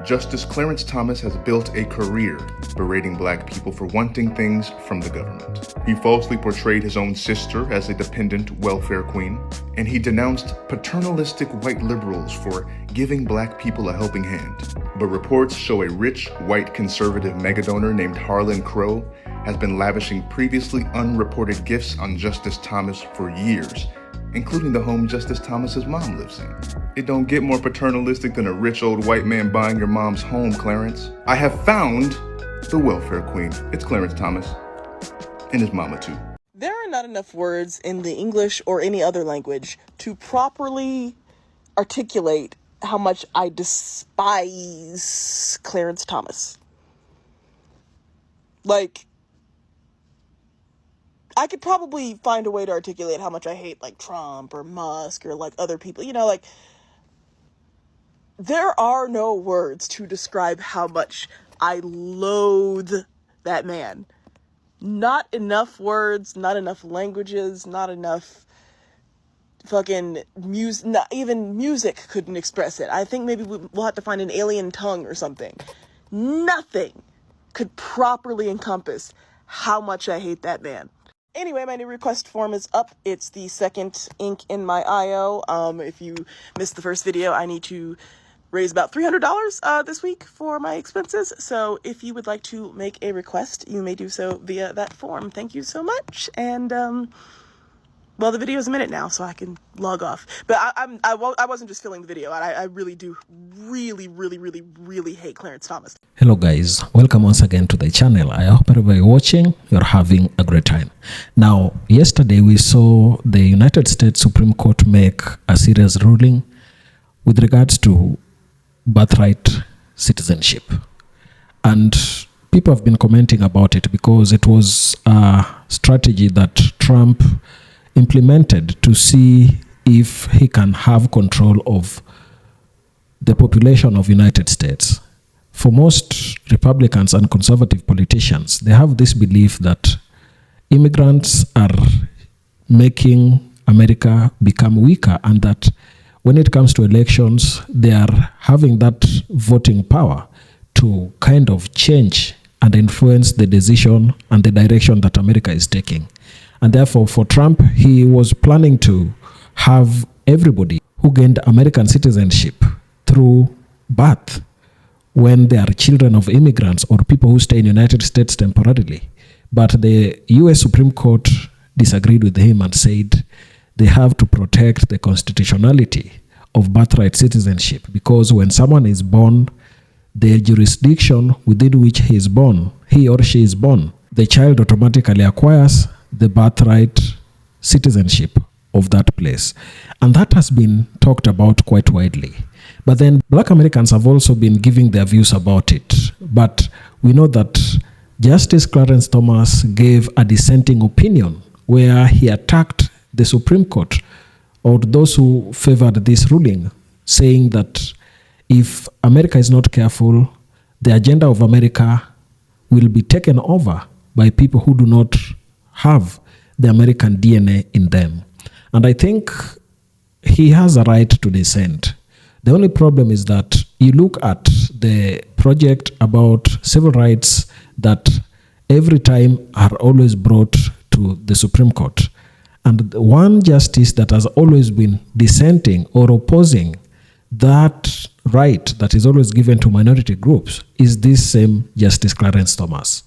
Justice Clarence Thomas has built a career berating black people for wanting things from the government. He falsely portrayed his own sister as a dependent welfare queen, and he denounced paternalistic white liberals for giving black people a helping hand. But reports show a rich white conservative megadonor named Harlan Crow has been lavishing previously unreported gifts on Justice Thomas for years, including the home Justice Thomas's mom lives in. It don't get more paternalistic than a rich old white man buying your mom's home, Clarence. I have found the welfare queen. It's Clarence Thomas. And his mama, too. There are not enough words in the English or any other language to properly articulate how much I despise Clarence Thomas. Like, I could probably find a way to articulate how much I hate, like, Trump or Musk or, like, other people. You know, like, there are no words to describe how much I loathe that man. Not enough words, not enough languages, not enough fucking music, not even music couldn't express it. I think maybe we'll have to find an alien tongue or something. Nothing could properly encompass how much I hate that man. Anyway, my new request form is up. It's the second ink in my IO. If you missed the first video, I need to raise about $300 this week for my expenses. So if you would like to make a request, you may do so via that form. Thank you so much. And well, the video is a minute now, so I can log off. But I wasn't just filling the video. I really do really hate Clarence Thomas. Hello guys, welcome once again to the channel. I hope wherever you're watching, you're having a great time. Now, yesterday we saw the United States Supreme Court make a serious ruling with regards to birthright citizenship. And people have been commenting about it because it was a strategy that Trump implemented to see if he can have control of the population of United States. For most Republicans and conservative politicians, they have this belief that immigrants are making America become weaker, and that when it comes to elections, they are having that voting power to kind of change and influence the decision and the direction that America is taking. And therefore, for Trump, he was planning to have everybody who gained American citizenship through birth, when they are children of immigrants or people who stay in the United States temporarily. But the US Supreme Court disagreed with him and said they have to protect the constitutionality of birthright citizenship, because when someone is born, the jurisdiction within which he or she is born, the child automatically acquires the birthright citizenship of that place. And that has been talked about quite widely. But then Black Americans have also been giving their views about it. But we know that Justice Clarence Thomas gave a dissenting opinion where he attacked the Supreme Court or those who favored this ruling, saying that if America is not careful, the agenda of America will be taken over by people who do not have the American DNA in them. And I think he has a right to dissent. The only problem is that you look at the project about civil rights that every time are always brought to the Supreme Court. And one justice that has always been dissenting or opposing that right that is always given to minority groups is this same Justice Clarence Thomas.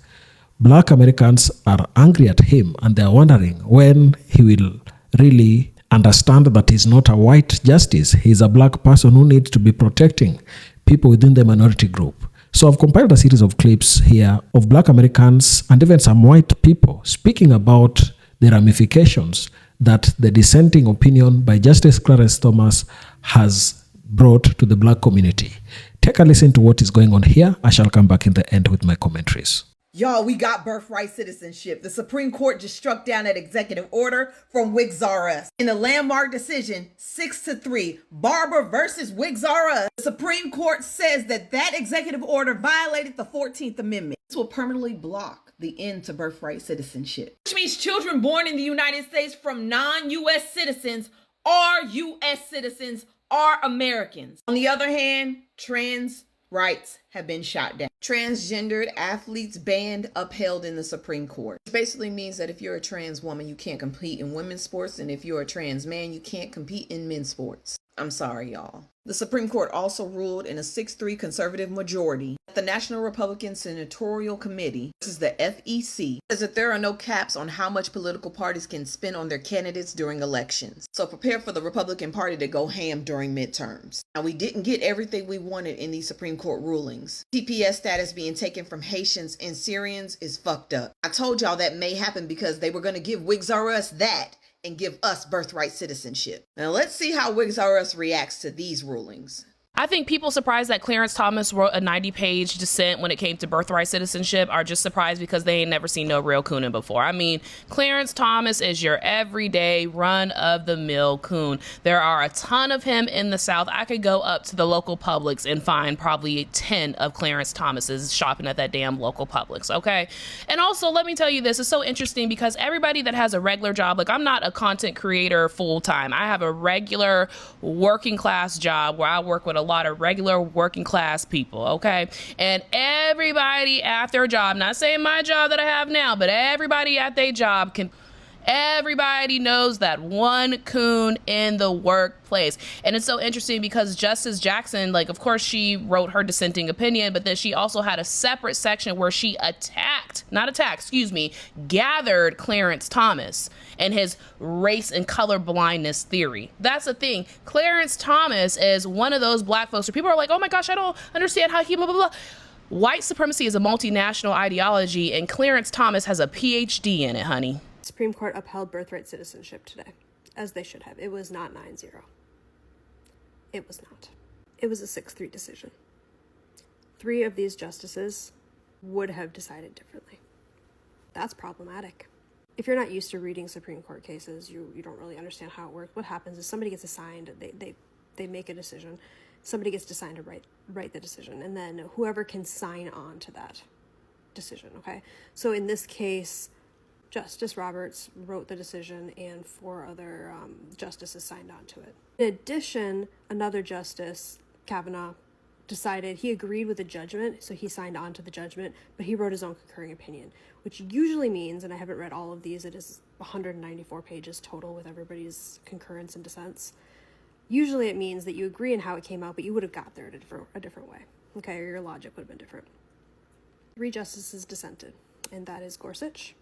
Black Americans are angry at him, and they are wondering when he will really understand that he's not a white justice. He's a black person who needs to be protecting people within the minority group. So I've compiled a series of clips here of Black Americans and even some white people speaking about the ramifications that the dissenting opinion by Justice Clarence Thomas has brought to the Black community. Take a listen to what is going on here. I shall come back in the end with my commentaries. Y'all, we got birthright citizenship. The Supreme Court just struck down that executive order from Wiggs R Us. In a landmark decision, 6-3, Barber versus Wiggs R Us, the Supreme Court says that executive order violated the 14th Amendment. This will permanently block the end to birthright citizenship, which means children born in the United States from non-U.S. citizens are U.S. citizens, are Americans. On the other hand, trans rights have been shot down. Transgendered athletes banned, upheld in the Supreme Court. Which basically means that if you're a trans woman, you can't compete in women's sports, and if you're a trans man, you can't compete in men's sports. I'm sorry, y'all. The Supreme Court also ruled in a 6-3 conservative majority that the National Republican Senatorial Committee, this is the FEC, says that there are no caps on how much political parties can spend on their candidates during elections. So prepare for the Republican Party to go ham during midterms. Now, we didn't get everything we wanted in these Supreme Court rulings. TPS status being taken from Haitians and Syrians is fucked up. I told y'all that may happen because they were going to give Wigs R Us that and give us birthright citizenship. Now let's see how Wigs R Us reacts to these rulings. I think people surprised that Clarence Thomas wrote a 90-page dissent when it came to birthright citizenship are just surprised because they ain't never seen no real coonin before. I mean, Clarence Thomas is your everyday run-of-the-mill coon. There are a ton of him in the South. I could go up to the local Publix and find probably 10 of Clarence Thomas's shopping at that damn local Publix, okay? And also, let me tell you this, it's so interesting because everybody that has a regular job, like I'm not a content creator full-time. I have a regular working class job where I work with a lot of regular working class people, okay? And everybody at their job, not saying my job that I have now, but everybody at their job everybody knows that one coon in the workplace. And it's so interesting because Justice Jackson, like, of course, she wrote her dissenting opinion, but then she also had a separate section where she gathered Clarence Thomas and his race and color blindness theory. That's the thing. Clarence Thomas is one of those black folks where people are like, oh my gosh, I don't understand how he blah, blah, blah. White supremacy is a multinational ideology, and Clarence Thomas has a PhD in it, honey. Supreme Court upheld birthright citizenship today, as they should have. It was not 9-0. It was not. It was a 6-3 decision. 3 of these justices would have decided differently. That's problematic. If you're not used to reading Supreme Court cases, you don't really understand how it works. What happens is somebody gets assigned, they make a decision, somebody gets assigned to write the decision, and then whoever can sign on to that decision, okay? So in this case, Justice Roberts wrote the decision and 4 other justices signed on to it. In addition, another justice, Kavanaugh, decided he agreed with the judgment, so he signed on to the judgment, but he wrote his own concurring opinion, which usually means, and I haven't read all of these, it is 194 pages total with everybody's concurrence and dissents. Usually it means that you agree on how it came out, but you would have got there a different way, okay, or your logic would have been different. 3 justices dissented, and that is Gorsuch,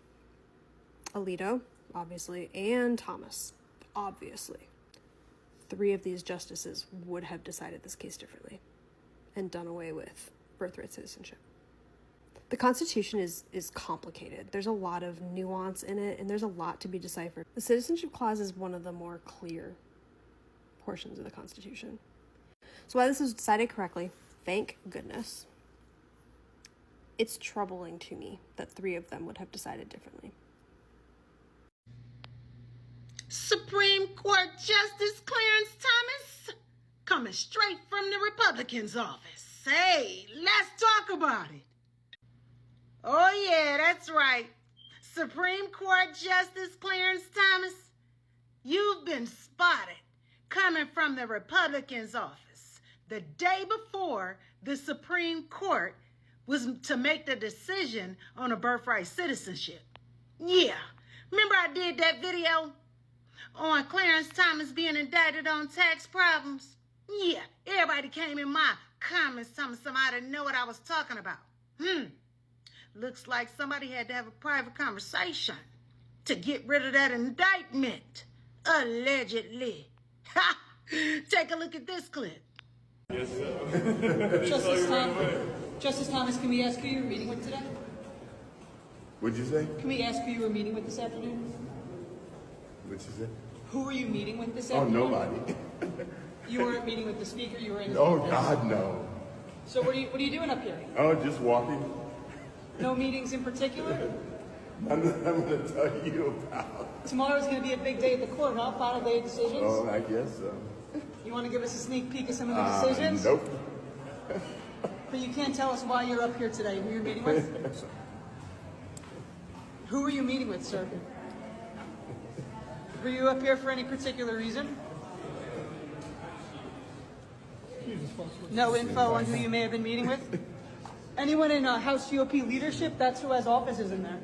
Alito, obviously, and Thomas, obviously. 3 of these justices would have decided this case differently and done away with birthright citizenship. The Constitution is complicated. There's a lot of nuance in it, and there's a lot to be deciphered. The Citizenship Clause is one of the more clear portions of the Constitution. So while this was decided correctly, thank goodness, it's troubling to me that 3 of them would have decided differently. Supreme Court Justice Clarence Thomas, coming straight from the Republicans' office. Hey, let's talk about it. Oh yeah, that's right. Supreme Court Justice Clarence Thomas, you've been spotted coming from the Republicans' office the day before the Supreme Court was to make the decision on a birthright citizenship. Yeah, remember I did that video on Clarence Thomas being indicted on tax problems? Yeah, everybody came in my comments telling me somebody know what I was talking about. Looks like somebody had to have a private conversation to get rid of that indictment. Allegedly. Ha! Take a look at this clip. Yes, Justice Thomas, can we ask who you were meeting with today? What'd you say? Can we ask who you were meeting with this afternoon? What'd you say? Who were you meeting with this Oh, afternoon? nobody. You weren't meeting with the speaker, you were in the Oh, God, no. So what are you doing up here? Oh, just walking. No meetings in particular? I'm going to tell you about. Tomorrow's going to be a big day at the court, huh? Final day of decisions? Oh, I guess so. You want to give us a sneak peek of some of the decisions? Nope. But you can't tell us why you're up here today, who you're meeting with? Who are you meeting with, sir? Were you up here for any particular reason? Jesus No info on who you may have been meeting with? Anyone in House GOP leadership? That's who has offices in there.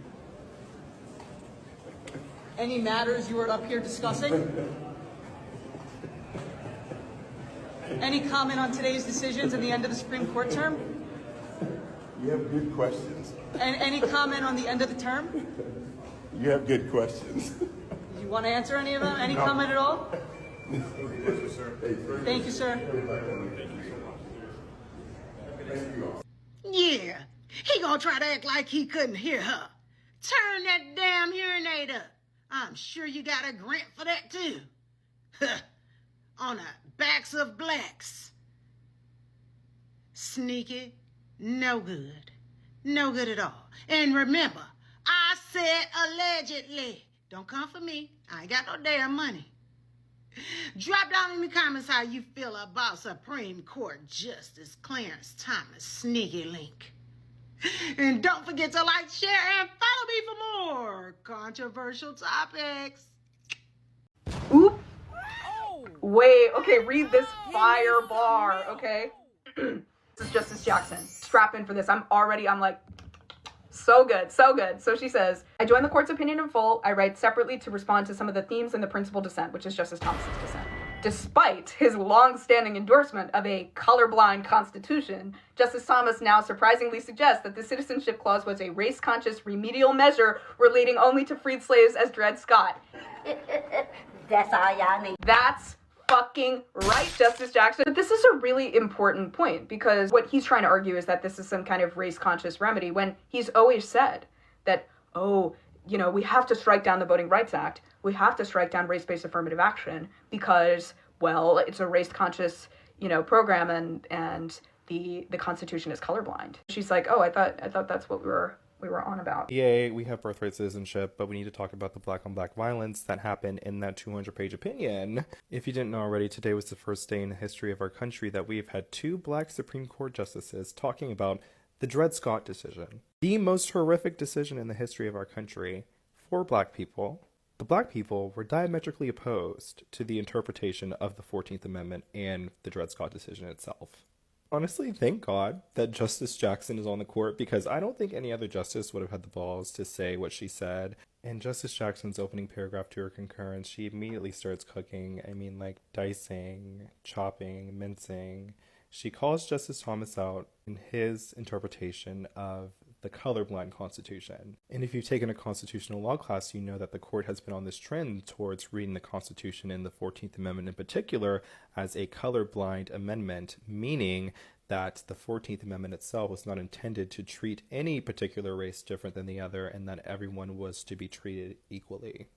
Any matters you were up here discussing? Any comment on today's decisions and the end of the Supreme Court term? You have good questions. And any comment on the end of the term? You have good questions. Do you want to answer any of them? Any comment at all? Thank you, sir. Yeah, he gonna try to act like he couldn't hear her. Turn that damn hearing aid up. I'm sure you got a grant for that too. On the backs of blacks. Sneaky, no good. No good at all. And remember, I said allegedly. Don't come for me. I ain't got no damn money. Drop down in the comments how you feel about Supreme Court Justice Clarence Thomas Sneaky Link. And don't forget to like, share, and follow me for more controversial topics. Oop. Wait, okay, read this fire bar, okay? This is Justice Jackson. Strap in for this. I'm like, so good, so good. So she says, I join the court's opinion in full. I write separately to respond to some of the themes in the principal dissent, which is Justice Thomas's dissent. Despite his long-standing endorsement of a colorblind constitution, Justice Thomas now surprisingly suggests that the Citizenship Clause was a race-conscious remedial measure relating only to freed slaves as Dred Scott. That's all y'all need. That's fucking right, Justice Jackson. But this is a really important point, because what he's trying to argue is that this is some kind of race-conscious remedy, when he's always said that, oh, you know, we have to strike down the Voting Rights Act. We have to strike down race-based affirmative action because, well, it's a race-conscious, you know, program, and the Constitution is colorblind. She's like, oh, I thought that's what we were on about. Yay, we have birthright citizenship, but we need to talk about the black-on-black violence that happened in that 200-page opinion. If you didn't know already, today was the first day in the history of our country that we've had 2 black Supreme Court justices talking about the Dred Scott decision. The most horrific decision in the history of our country for black people. The black people were diametrically opposed to the interpretation of the 14th Amendment and the Dred Scott decision itself. Honestly, thank God that Justice Jackson is on the court, because I don't think any other justice would have had the balls to say what she said. In Justice Jackson's opening paragraph to her concurrence, she immediately starts cooking. I mean, like dicing, chopping, mincing. She calls Justice Thomas out in his interpretation of the colorblind Constitution. And if you've taken a constitutional law class, you know that the court has been on this trend towards reading the Constitution and the 14th Amendment in particular as a colorblind amendment, meaning that the 14th Amendment itself was not intended to treat any particular race different than the other, and that everyone was to be treated equally.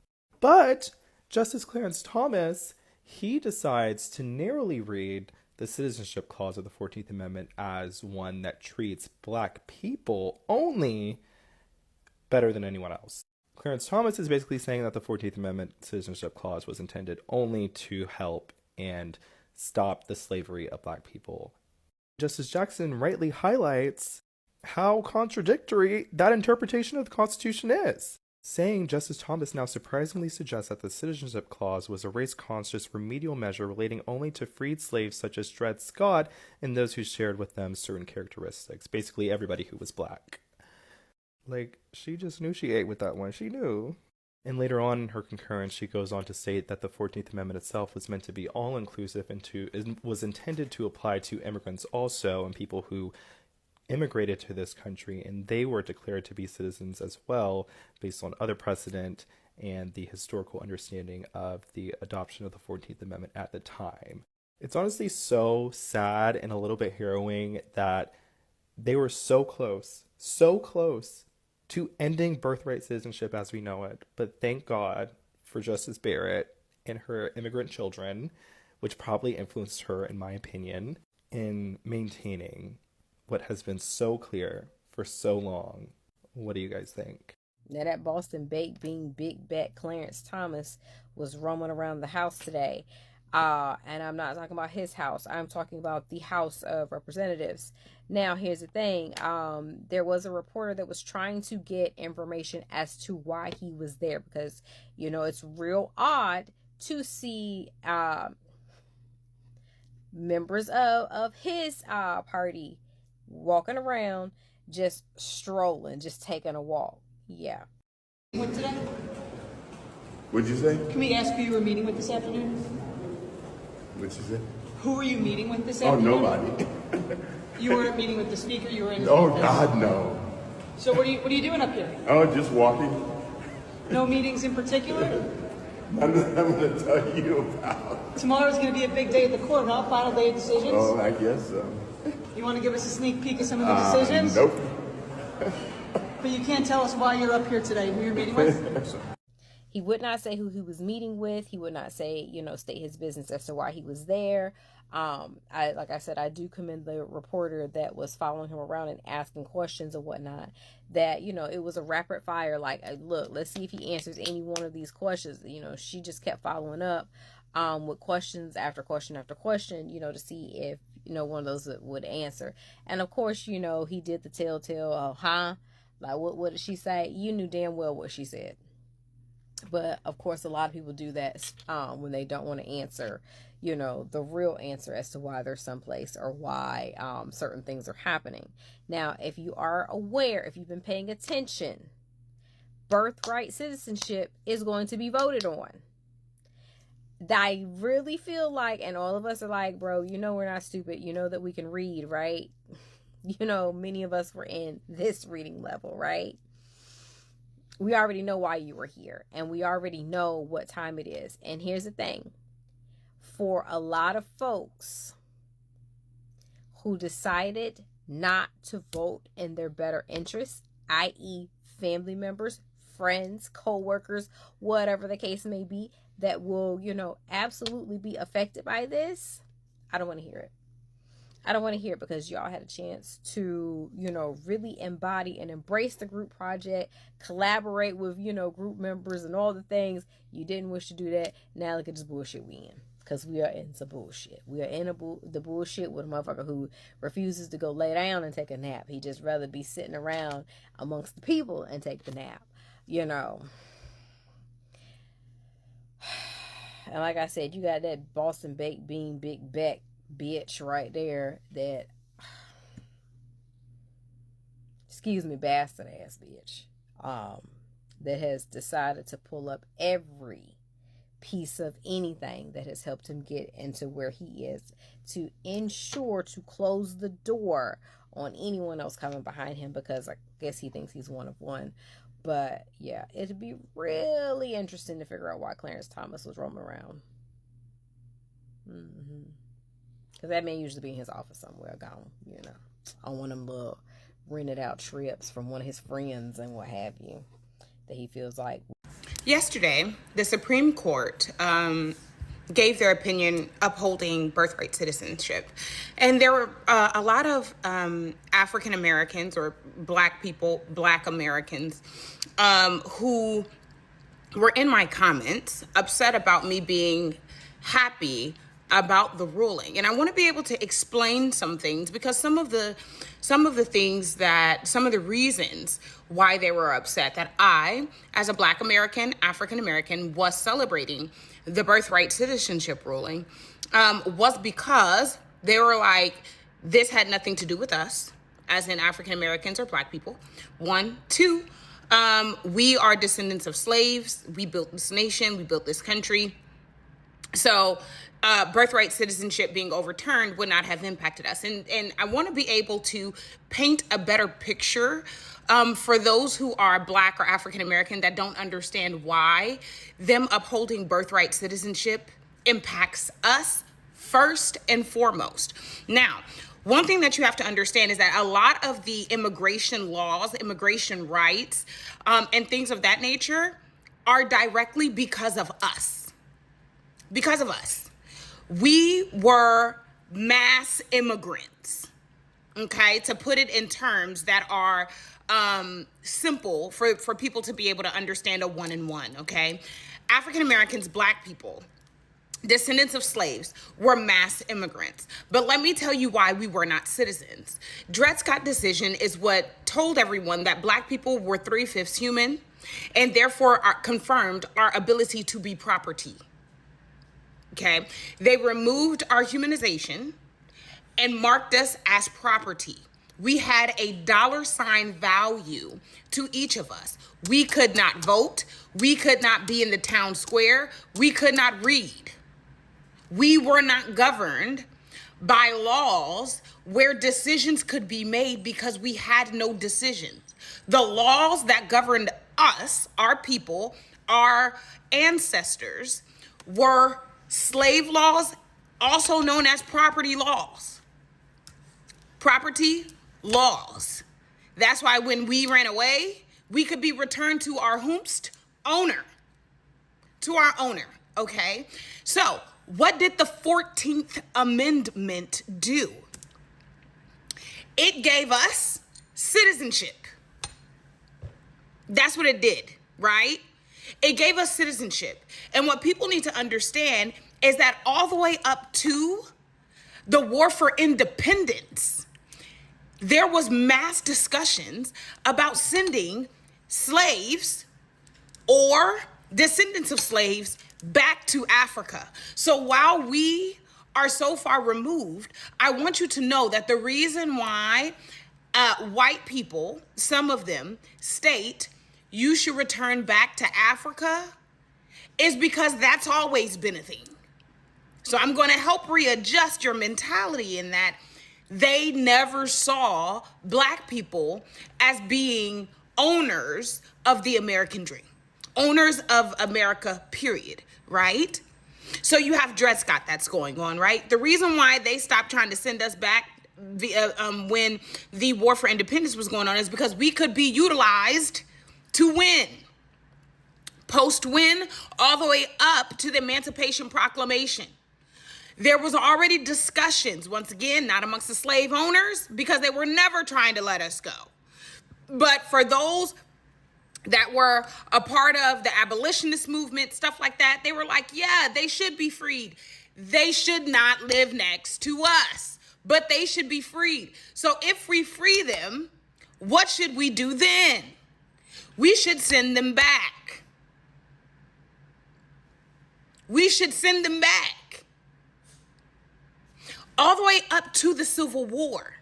But Justice Clarence Thomas, he decides to narrowly read the Citizenship Clause of the 14th Amendment as one that treats black people only better than anyone else. Clarence Thomas is basically saying that the 14th Amendment Citizenship Clause was intended only to help and stop the slavery of black people. Justice Jackson rightly highlights how contradictory that interpretation of the Constitution is, saying Justice Thomas now surprisingly suggests that the Citizenship Clause was a race-conscious remedial measure relating only to freed slaves such as Dred Scott and those who shared with them certain characteristics, basically everybody who was black. Like, she just knew she ate with that one. She knew. And later on in her concurrence, she goes on to state that the 14th Amendment itself was meant to be all-inclusive and was intended to apply to immigrants also, and people who immigrated to this country, and they were declared to be citizens as well based on other precedent and the historical understanding of the adoption of the 14th Amendment at the time. It's honestly so sad and a little bit harrowing that they were so close to ending birthright citizenship as we know it, but thank God for Justice Barrett and her immigrant children, which probably influenced her, in my opinion, in maintaining what has been so clear for so long. What do you guys think? Now that Boston baked bean big bat Clarence Thomas was roaming around the house today. And I'm not talking about his house. I'm talking about the House of Representatives. Now, here's the thing. There was a reporter that was trying to get information as to why he was there, because, you know, it's real odd to see members of his party walking around, just strolling, just taking a walk. Yeah. What today? What'd you say? Can we ask who you were meeting with this afternoon? What'd you say? Who were you meeting with this Oh, afternoon? nobody. You weren't meeting with the speaker. You were in. Oh, God, no. So what are you doing up here? Oh, just walking. No meetings in particular? I'm going to tell you about. Tomorrow's going to be a big day at the court, huh? Final day of decisions. Oh, I guess so. You want to give us a sneak peek of some of the decisions? Nope. But you can't tell us why you're up here today, who you're meeting with? He would not say who he was meeting with. He would not say, state his business as to why he was there. Like I said, I do commend the reporter that was following him around and asking questions and whatnot. That, it was a rapid fire. Like, look, let's see if he answers any one of these questions. She just kept following up with questions after question after question, to see if, one of those would answer. And of course, he did the telltale, like, what did she say? You knew damn well what she said. But of course, a lot of people do that when they don't want to answer, the real answer as to why they're someplace or why certain things are happening. Now, if you are aware, if you've been paying attention, birthright citizenship is going to be voted on. I really feel like, and all of us are like, bro, we're not stupid. That we can read, right? Many of us were in this reading level, right? We already know why you were here, and we already know what time it is. And here's the thing. For a lot of folks who decided not to vote in their better interests, i.e. family members, friends, co-workers, whatever the case may be, that will, absolutely be affected by this, I don't want to hear it. I don't want to hear it, because y'all had a chance to, really embody and embrace the group project, collaborate with, group members and all the things. You didn't wish to do that. Now look at this bullshit we in, because we are in some bullshit. We are in the bullshit with a motherfucker who refuses to go lay down and take a nap. He just rather be sitting around amongst the people and take the nap, And like I said, you got that Boston baked bean big back bitch right there, that bastard ass bitch, that has decided to pull up every piece of anything that has helped him get into where he is, to ensure to close the door on anyone else coming behind him, because I guess he thinks he's one of one. But yeah, it'd be really interesting to figure out why Clarence Thomas was roaming around. Because that man usually be in his office somewhere gone, on one of them little rented out trips from one of his friends and what have you, that he feels like. Yesterday, the Supreme Court gave their opinion upholding birthright citizenship. And there were a lot of African Americans or Black people, Black Americans, who were in my comments comments about me being happy about the ruling. And I want to be able to explain some things, because some of the reasons why they were upset that I, as a Black American, African American, was celebrating the birthright citizenship ruling, was because they were like, this had nothing to do with us, as in African Americans or Black people. 1, 2, we are descendants of slaves. We built this nation. We built this country. So birthright citizenship being overturned would not have impacted us. And I want to be able to paint a better picture for those who are Black or African American that don't understand why them upholding birthright citizenship impacts us first and foremost. Now, one thing that you have to understand is that a lot of the immigration laws, immigration rights, and things of that nature are directly because of us. Because of us. We were mass immigrants, okay? To put it in terms that are simple for people to be able to understand a one-in-one, okay? African Americans, Black people, descendants of slaves, were mass immigrants. But let me tell you why we were not citizens. Dred Scott decision is what told everyone that Black people were 3/5 human, and therefore confirmed our ability to be property. Okay. They removed our humanization and marked us as property. We had a $ value to each of us. We could not vote. We could not be in the town square. We could not read. We were not governed by laws where decisions could be made because we had no decisions. The laws that governed us, our people, our ancestors, were slave laws, also known as property laws. Property laws. That's why when we ran away, we could be returned to our owner. To our owner, okay? So, what did the 14th Amendment do? It gave us citizenship. That's what it did, right? It gave us citizenship. And what people need to understand is that all the way up to the War for Independence, there was mass discussions about sending slaves or descendants of slaves back to Africa. So while we are so far removed, I want you to know that the reason why white people, some of them, state you should return back to Africa is because that's always been a thing. So I'm going to help readjust your mentality in that they never saw Black people as being owners of the American dream, owners of America, period, right? So you have Dred Scott that's going on, right? The reason why they stopped trying to send us back when the War for Independence was going on is because we could be utilized to win. Post-win, all the way up to the Emancipation Proclamation. There was already discussions, once again, not amongst the slave owners, because they were never trying to let us go. But for those that were a part of the abolitionist movement, stuff like that, they were like, yeah, they should be freed. They should not live next to us, but they should be freed. So if we free them, what should we do then? We should send them back. We should send them back. All the way up to the Civil War.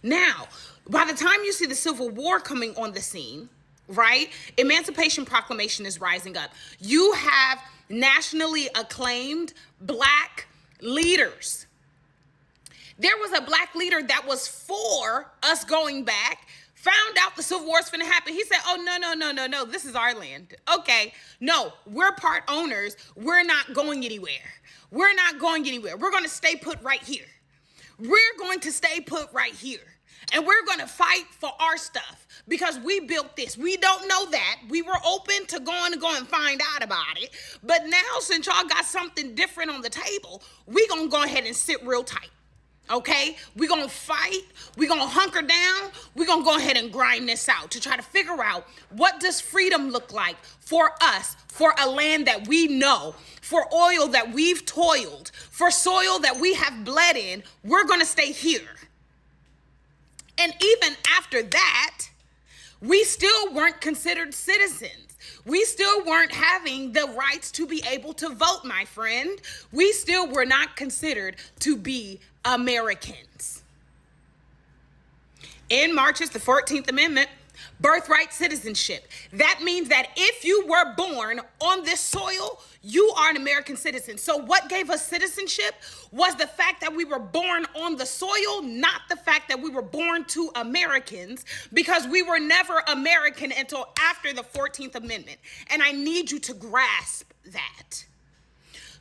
Now, by the time you see the Civil War coming on the scene, right, Emancipation Proclamation is rising up. You have nationally acclaimed Black leaders. There was a Black leader that was for us going back, found out the Civil War's finna happen. He said, oh, no, this is our land. Okay, no, we're part owners. We're not going anywhere. We're not going anywhere. We're gonna stay put right here. We're going to stay put right here. And we're gonna fight for our stuff because we built this. We don't know that. We were open to go and find out about it. But now since y'all got something different on the table, we gonna go ahead and sit real tight. Okay, we're gonna fight, we're gonna hunker down, we're gonna go ahead and grind this out to try to figure out what does freedom look like for us, for a land that we know, for oil that we've toiled, for soil that we have bled in. We're gonna stay here. And even after that, we still weren't considered citizens. We still weren't having the rights to be able to vote, my friend. We still were not considered to be Americans. In March is the 14th Amendment, birthright citizenship. That means that if you were born on this soil, you are an American citizen. So what gave us citizenship was the fact that we were born on the soil, not the fact that we were born to Americans, because we were never American until after the 14th Amendment. And I need you to grasp that.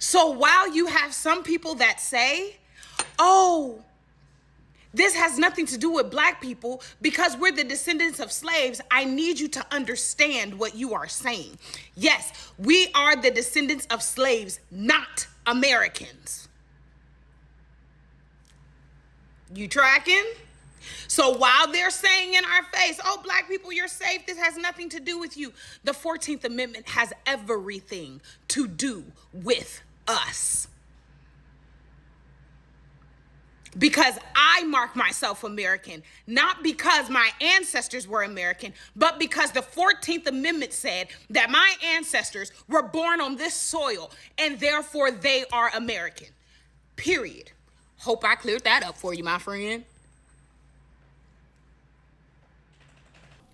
So while you have some people that say, oh, this has nothing to do with Black people because we're the descendants of slaves, I need you to understand what you are saying. Yes, we are the descendants of slaves, not Americans. You tracking? So while they're saying in our face, oh, Black people, you're safe, this has nothing to do with you, the 14th Amendment has everything to do with us. because I mark myself American, not because my ancestors were American, but because the 14th Amendment said that my ancestors were born on this soil and therefore they are American. Period. Hope I cleared that up for you, my friend.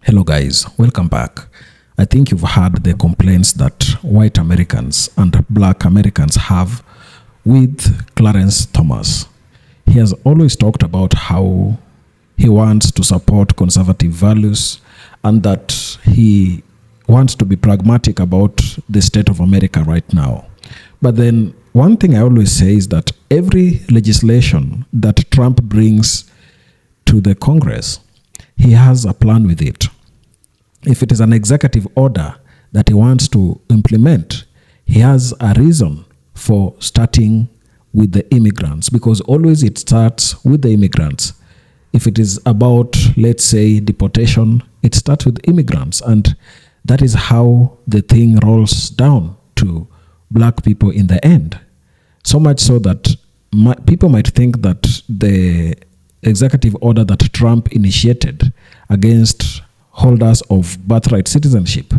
Hello guys, welcome back. I think you've heard the complaints that white Americans and black Americans have with Clarence Thomas. He has always talked about how he wants to support conservative values and that he wants to be pragmatic about the state of America right now. But then one thing I always say is that every legislation that Trump brings to the Congress, he has a plan with it. If it is an executive order that he wants to implement, he has a reason for starting with the immigrants, because always it starts with the immigrants. If it is about, let's say, deportation, it starts with immigrants, and that is how the thing rolls down to black people in the end. So much so that people might think that the executive order that Trump initiated against holders of birthright citizenship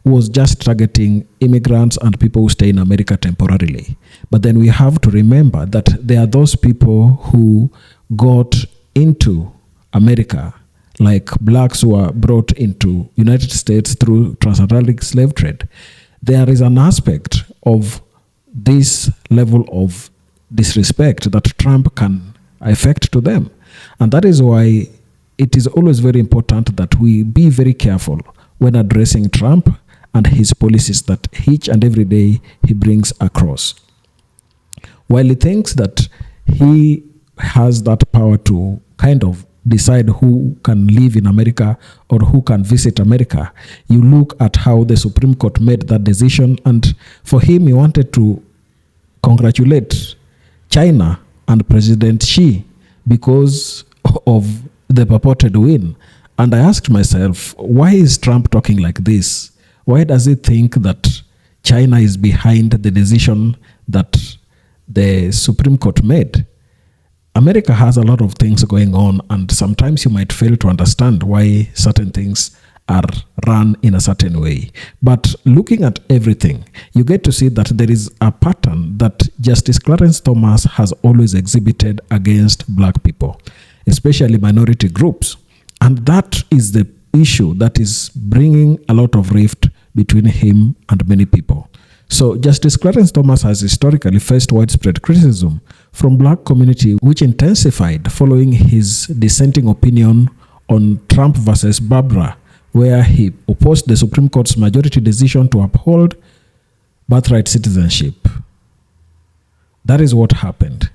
was just targeting immigrants and people who stay in America temporarily. But then we have to remember that there are those people who got into America, like blacks who are brought into United States through transatlantic slave trade. There is an aspect of this level of disrespect that Trump can affect to them. And that is why it is always very important that we be very careful when addressing Trump and his policies that each and every day he brings across. While he thinks that he has that power to kind of decide who can live in America or who can visit America, you look at how the Supreme Court made that decision, and for him, he wanted to congratulate China and President Xi because of the purported win. And I asked myself, why is Trump talking like this? Why does he think that China is behind the decision that the Supreme Court made? America has a lot of things going on, and sometimes you might fail to understand why certain things are run in a certain way. But looking at everything, you get to see that there is a pattern that Justice Clarence Thomas has always exhibited against black people, especially minority groups. And that is the issue that is bringing a lot of rift between him and many people. So Justice Clarence Thomas has historically faced widespread criticism from black community, which intensified following his dissenting opinion on Trump versus Barbara, where he opposed the Supreme Court's majority decision to uphold birthright citizenship. That is what happened.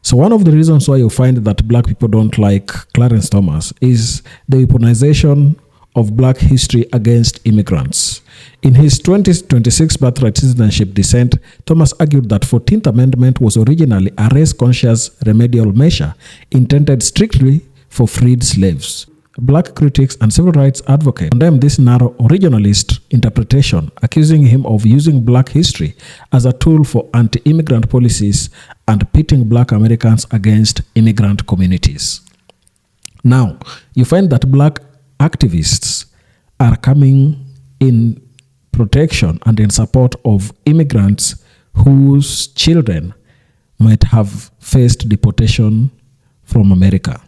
So one of the reasons why you find that black people don't like Clarence Thomas is the weaponization of black history against immigrants. In his 2026 birthright citizenship dissent, Thomas argued that 14th Amendment was originally a race-conscious remedial measure intended strictly for freed slaves. Black critics and civil rights advocates condemned this narrow originalist interpretation, accusing him of using black history as a tool for anti-immigrant policies and pitting black Americans against immigrant communities. Now, you find that black activists are coming in protection and in support of immigrants whose children might have faced deportation from America.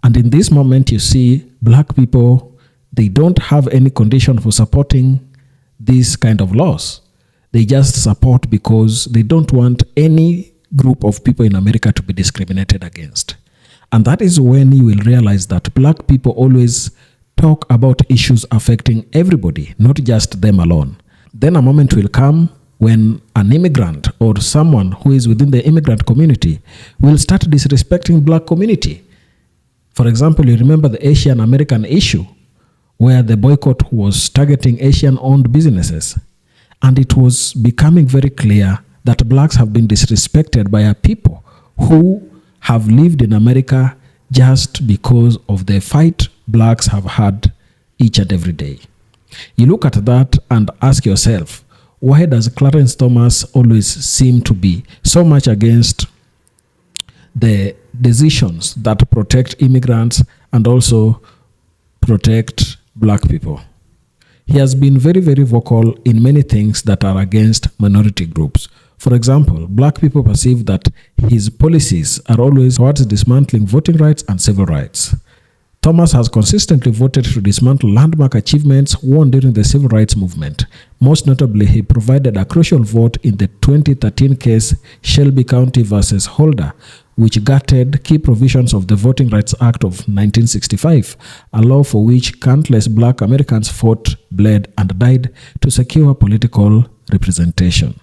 And in this moment, you see black people, they don't have any condition for supporting these kind of laws. They just support because they don't want any group of people in America to be discriminated against. And that is when you will realize that black people always talk about issues affecting everybody, not just them alone. Then a moment will come when an immigrant or someone who is within the immigrant community will start disrespecting black community. For example, you remember the Asian American issue where the boycott was targeting Asian-owned businesses. And it was becoming very clear that blacks have been disrespected by a people who have lived in America just because of the fight blacks have had each and every day. You look at that and ask yourself, why does Clarence Thomas always seem to be so much against the decisions that protect immigrants and also protect black people. He has been very, very vocal in many things that are against minority groups. For example, black people perceive that his policies are always towards dismantling voting rights and civil rights. Thomas has consistently voted to dismantle landmark achievements won during the civil rights movement. Most notably, he provided a crucial vote in the 2013 case Shelby County versus Holder, which gutted key provisions of the Voting Rights Act of 1965, a law for which countless black Americans fought, bled, and died to secure political representation.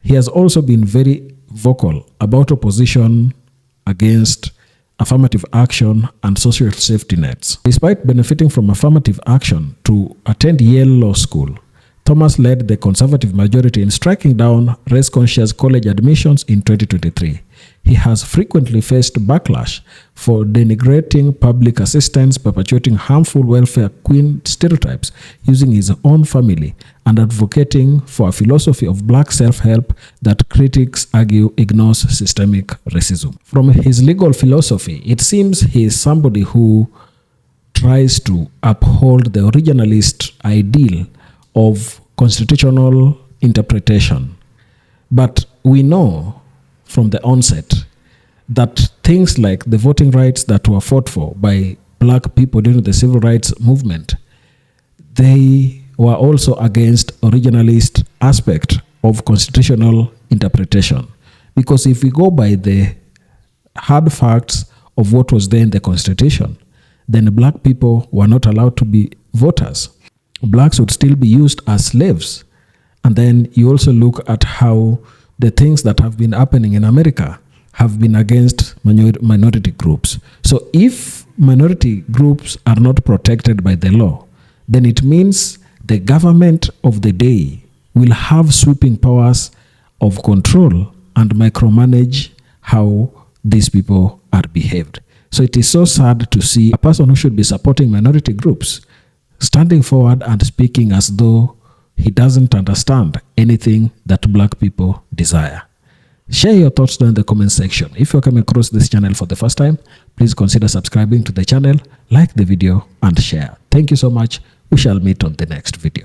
He has also been very vocal about opposition against affirmative action and social safety nets. Despite benefiting from affirmative action to attend Yale Law School, Thomas led the conservative majority in striking down race-conscious college admissions in 2023. He has frequently faced backlash for denigrating public assistance, perpetuating harmful welfare queen stereotypes using his own family, and advocating for a philosophy of black self-help that critics argue ignores systemic racism. From his legal philosophy, it seems he is somebody who tries to uphold the originalist ideal of constitutional interpretation. But we know from the onset that things like the voting rights that were fought for by black people during the civil rights movement, they were also against originalist aspect of constitutional interpretation. Because if we go by the hard facts of what was there in the Constitution, then black people were not allowed to be voters. Blacks would still be used as slaves. And then you also look at how the things that have been happening in America have been against minority groups. So if minority groups are not protected by the law, then it means the government of the day will have sweeping powers of control and micromanage how these people are behaved. So it is so sad to see a person who should be supporting minority groups standing forward and speaking as though he doesn't understand anything that black people desire. Share your thoughts down in the comment section. If you're coming across this channel for the first time, please consider subscribing to the channel, like the video, and share. Thank you so much. We shall meet on the next video.